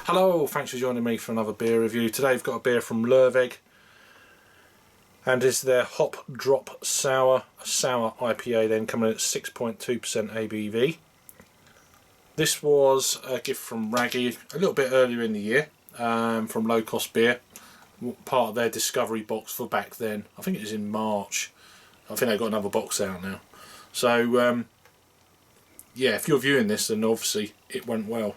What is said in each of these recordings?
Hello, thanks for joining me for another beer review. Today we've got a beer from Lervig, and it's their Hop Drop Sour, a sour IPA, then coming in at 6.2% ABV. This was a gift from Raggy a little bit earlier in the year, from Low Cost Beer, part of their discovery box for back then. I think it was in March. I think they've got another box out now. So yeah, if you're viewing this, then obviously it went well.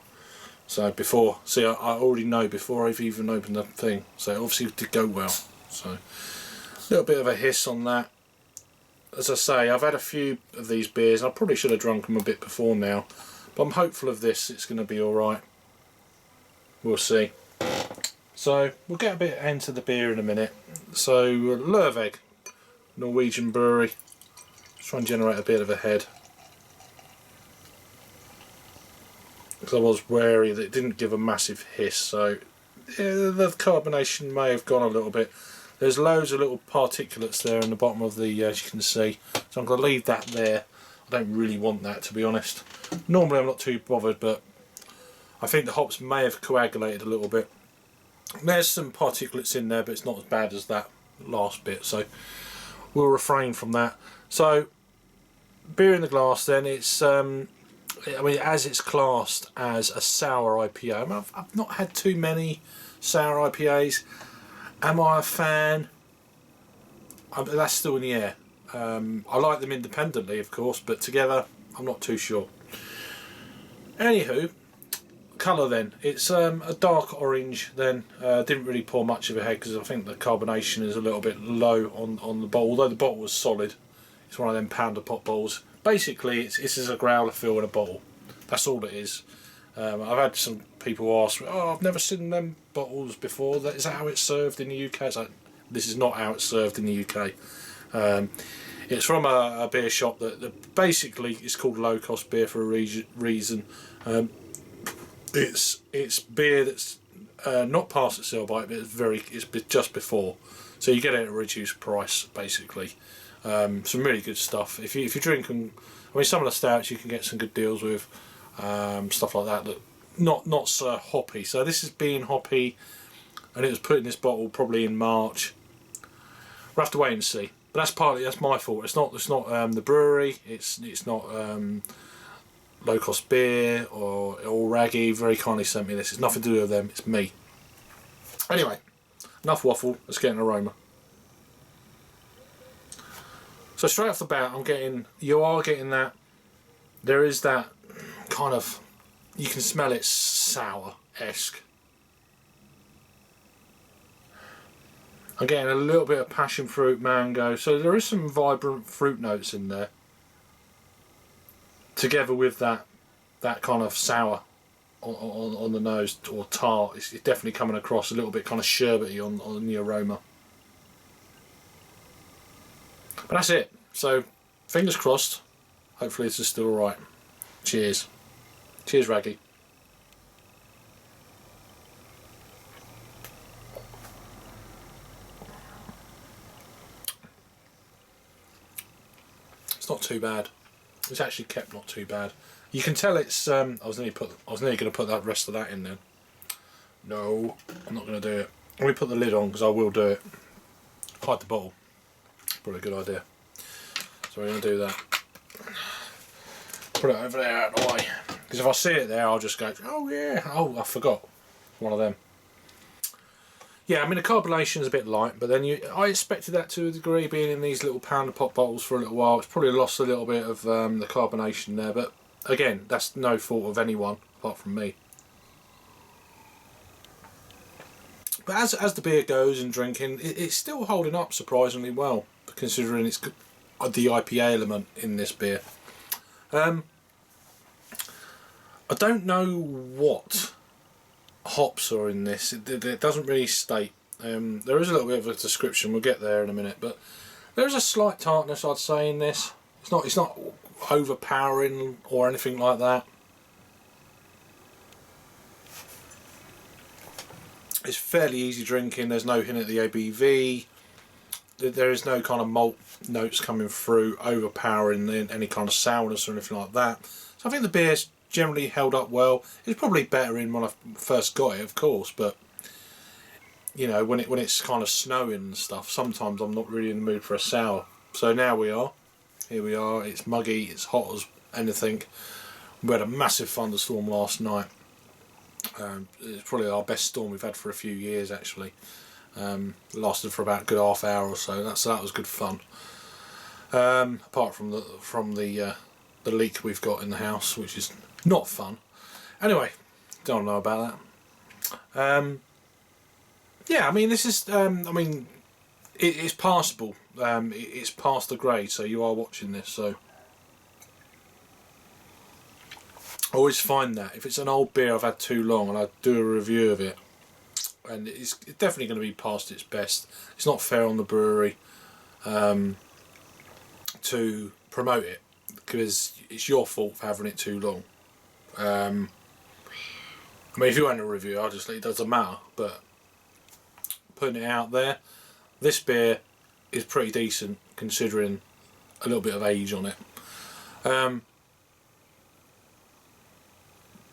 So before, see, I already know before I've even opened the thing, so obviously it did go well. So a little bit of a hiss on that. As I say, I've had a few of these beers, and I probably should have drunk them a bit before now, but I'm hopeful of this, it's going to be alright. We'll see. So we'll get a bit into the beer in a minute. So Lervig, Norwegian brewery. Let's try and generate a bit of a head, because I was wary that it didn't give a massive hiss, so yeah, the carbonation may have gone a little bit. There's loads of little particulates there in the bottom of the, as you can see, so I'm going to leave that there. I don't really want that, to be honest. Normally I'm not too bothered, but I think the hops may have coagulated a little bit. There's some particulates in there, but it's not as bad as that last bit, so we'll refrain from that. So beer in the glass then, it's I mean, as it's classed as a sour IPA. I mean, I've not had too many sour IPAs. Am I a fan? That's still in the air. I like them independently, of course, but together, I'm not too sure. Anywho, colour then. It's a dark orange then. Didn't really pour much of a head because I think the carbonation is a little bit low on the bottle, although the bottle was solid. It's one of them pounder pop bottles. Basically, it's as a growler fill in a bottle. That's all it is. I've had some people ask, "Oh, I've never seen them bottles before. Is that how it's served in the UK?" It's like, this is not how it's served in the UK. It's from a beer shop that basically is called Low Cost Beer for a reason. It's beer that's not past its sell by, but it's just before, so you get it at a reduced price basically. Some really good stuff. If you're drinking, I mean, some of the stouts you can get some good deals with, stuff like that. That not so hoppy. So this is being hoppy, and it was put in this bottle probably in March. We'll have to wait and see. But that's my fault. It's not the brewery. It's not Low Cost Beer or Raggy. Very kindly sent me this. It's nothing to do with them. It's me. Anyway, enough waffle. Let's get an aroma. So straight off the bat, you are getting that, there is that kind of, you can smell it sour-esque. I'm getting a little bit of passion fruit, mango, so there is some vibrant fruit notes in there, together with that kind of sour on the nose, or tart. It's definitely coming across a little bit kind of sherbety on the aroma. But that's it. So, fingers crossed. Hopefully this is still alright. Cheers. Cheers, Raggy. It's not too bad. It's actually kept not too bad. You can tell it's. I was nearly going to put that rest of that in there. No, I'm not going to do it. Let me put the lid on because I will do it. Hide the bottle. Probably a good idea. So we're going to do that. Put it over there out of the way. Because if I see it there, I'll just go, oh yeah, oh I forgot. One of them. Yeah, I mean the carbonation is a bit light, but then I expected that to a degree, being in these little pounder pop bottles for a little while. It's probably lost a little bit of the carbonation there, but again, that's no fault of anyone apart from me. But as the beer goes and drinking, it's still holding up surprisingly well, considering it's the IPA element in this beer. I don't know what hops are in this. It doesn't really state. There is a little bit of a description. We'll get there in a minute, but there is a slight tartness, I'd say, in this. It's not overpowering or anything like that. It's fairly easy drinking. There's no hint at the ABV. There is no kind of malt notes coming through overpowering any kind of sourness or anything like that. So I think the beer's generally held up well. It's probably better in when I first got it, of course, but you know, when it's kind of snowing and stuff, sometimes I'm not really in the mood for a sour. So now we are. Here we are. It's muggy. It's hot as anything. We had a massive thunderstorm last night. It's probably our best storm we've had for a few years, actually. Lasted for about a good half hour or so. That was good fun. Apart from the leak we've got in the house, which is not fun. Anyway, don't know about that. Yeah, I mean, this is. I mean, it's passable. It's past the grade, so you are watching this. So I always find that if it's an old beer I've had too long and I do a review of it, and it's definitely going to be past its best. It's not fair on the brewery to promote it, because it's your fault for having it too long. I mean, if you want a review, obviously it doesn't matter, but putting it out there, this beer is pretty decent considering a little bit of age on it.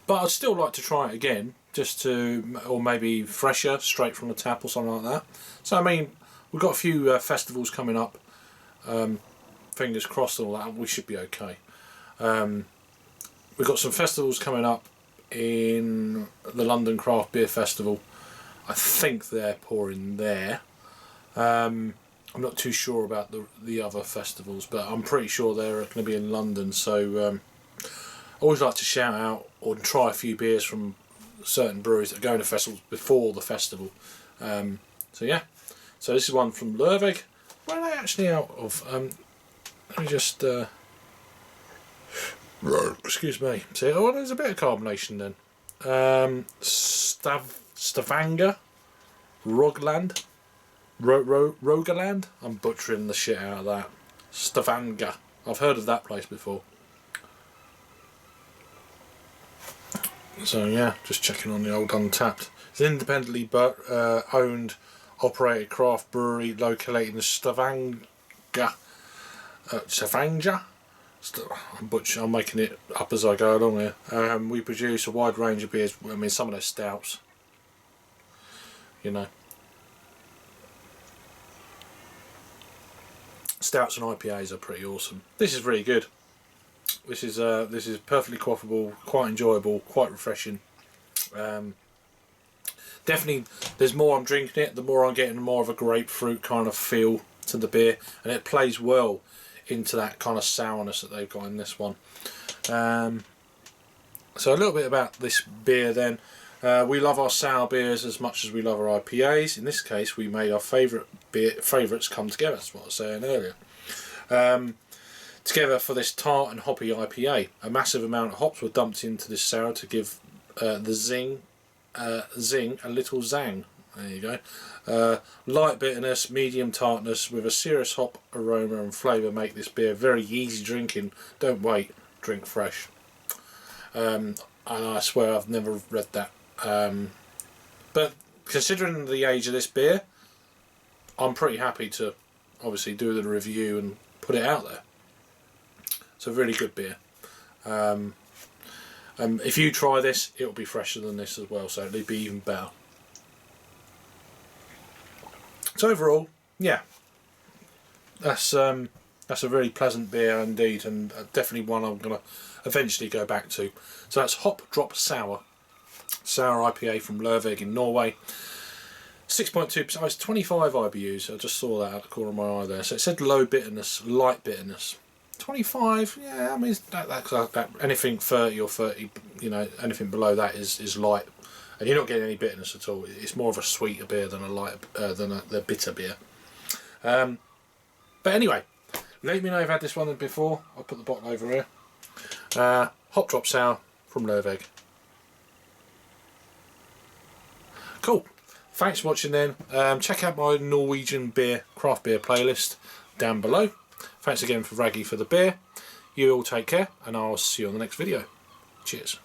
But I'd still like to try it again, just to, or maybe fresher, straight from the tap or something like that. So I mean, we've got a few festivals coming up. Fingers crossed and all that, we should be okay. We've got some festivals coming up in the London Craft Beer Festival. I think they're pouring there. I'm not too sure about the other festivals, but I'm pretty sure they're going to be in London. So I always like to shout out or try a few beers from certain breweries that are going to festivals before the festival. So yeah, so this is one from Lervig. Where are they actually out of? Let me just excuse me. See, oh, there's a bit of carbonation then. Stavanger Rogaland. I'm butchering the shit out of that. Stavanger. I've heard of that place before. So yeah, just checking on the old Untapped. It's an independently owned, operated craft brewery located in Stavanger. Stavanger. I'm making it up as I go along here. We produce a wide range of beers. I mean, some of those stouts, you know, stouts and IPAs are pretty awesome. This is really good. This is perfectly quaffable, quite enjoyable, quite refreshing. Definitely, there's more I'm drinking it, the more I'm getting more of a grapefruit kind of feel to the beer, and it plays well into that kind of sourness that they've got in this one. So a little bit about this beer then. We love our sour beers as much as we love our IPAs. In this case, we made our favourites come together. That's what I was saying earlier. Together for this tart and hoppy IPA. A massive amount of hops were dumped into this sour to give the zing a little zang. There you go. Light bitterness, medium tartness with a serious hop aroma and flavour make this beer very easy drinking. Don't wait, drink fresh. And I swear I've never read that. But considering the age of this beer, I'm pretty happy to obviously do the review and put it out there. It's a really good beer. If you try this, it'll be fresher than this as well, so it'll be even better. So overall, yeah, that's a really pleasant beer indeed, and definitely one I'm gonna eventually go back to. So that's Hop Drop Sour IPA from Lervig in Norway. 6.2%. Oh, it's 25 IBUs. I just saw that out the corner of my eye there. So it said low bitterness, light bitterness. 25, yeah, I mean that anything 30 or 30, you know, anything below that is light, and you're not getting any bitterness at all. It's more of a sweeter beer than a light the bitter beer. But anyway, let me know if you've had this one before. I'll put the bottle over here. Hop Drop Sour from Lervig. Cool. Thanks for watching then. Check out my Norwegian craft beer playlist down below. Thanks again for Raggy for the beer. You all take care, and I'll see you on the next video. Cheers.